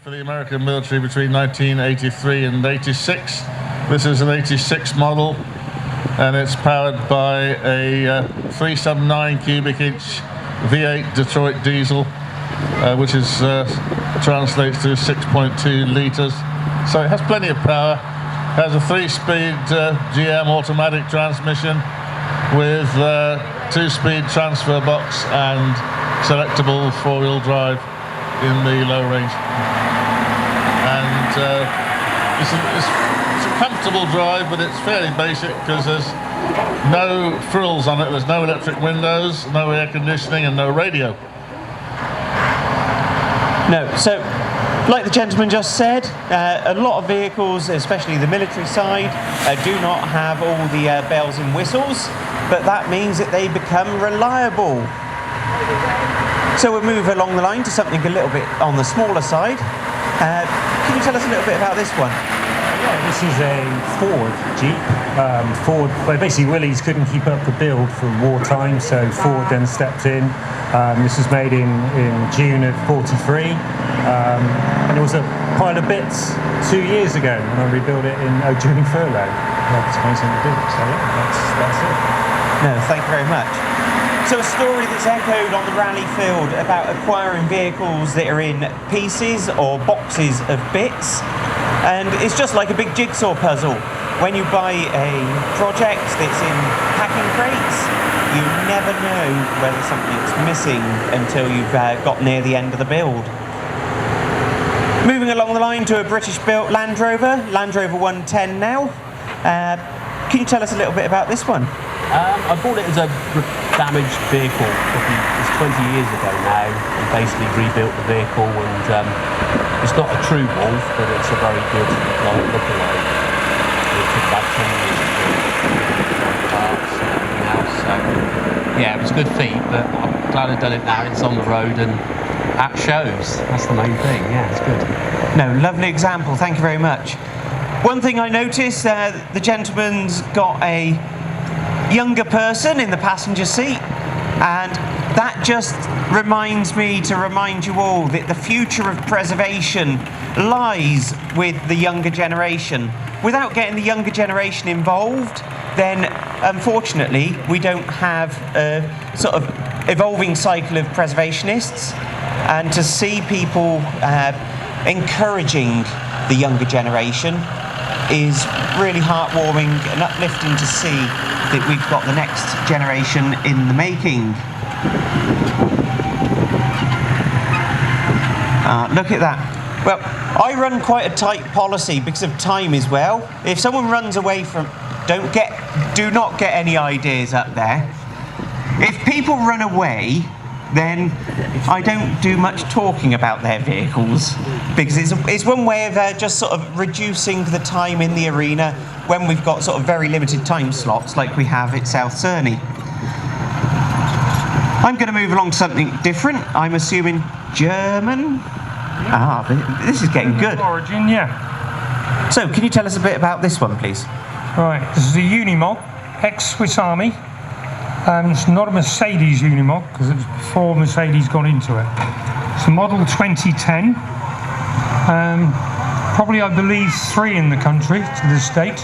For the American military between 1983 and 86. This is an 86 model, and it's powered by a 379 cubic inch V8 Detroit diesel, which is translates to 6.2 litres. So it has plenty of power. It has a 3-speed GM automatic transmission with 2-speed transfer box and selectable 4-wheel drive in the low range. And it's a comfortable drive, but it's fairly basic because there's no frills on it. There's no electric windows, no air conditioning, and no radio. No, so like the gentleman just said, a lot of vehicles, especially the military side, do not have all the bells and whistles, but that means that they become reliable. So we'll move along the line to something a little bit on the smaller side. Can you tell us a little bit about this one? Yeah, this is a Ford Jeep. Ford, well, basically Willys couldn't keep up the build for wartime, so Ford then stepped in. This was made in June of '43, and it was a pile of bits 2 years ago when I rebuilt it during furlough. That's amazing to do. So yeah, that's it. No, thank you very much. So a story that's echoed on the rally field about acquiring vehicles that are in pieces or boxes of bits, and it's just like a big jigsaw puzzle. When you buy a project that's in packing crates, you never know whether something's missing until you've got near the end of the build. Moving along the line to a British-built Land Rover 110 now. Can you tell us a little bit about this one? I bought it as a damaged vehicle, it's 20 years ago now, and basically rebuilt the vehicle, and it's not a true Wolf, but it's a very good look-alike. It took about 10 years to build parts and everything else, so yeah, it was a good feat, but I'm glad I've done it now. It's on the road and at shows, that's the main thing. Yeah, it's good. No, lovely example, thank you very much. One thing I noticed, the gentleman's got a younger person in the passenger seat, and that just reminds me to remind you all that the future of preservation lies with the younger generation. Without getting the younger generation involved, then unfortunately we don't have a sort of evolving cycle of preservationists, and to see people encouraging the younger generation is really heartwarming and uplifting to see that we've got the next generation in the making. Look at that. Well, I run quite a tight policy because of time as well. If someone runs away from, do not get any ideas up there. If people run away, then I don't do much talking about their vehicles, because it's one way of just sort of reducing the time in the arena when we've got sort of very limited time slots like we have at South Cerney. I'm going to move along to something different. I'm assuming German? Ah, this is getting good. Origin, yeah. So, can you tell us a bit about this one, please? Right, this is a Unimog, ex-Swiss Army. It's not a Mercedes Unimog, because it was before Mercedes got into it. It's a model 2010. Probably, I believe, 3 in the country to this date.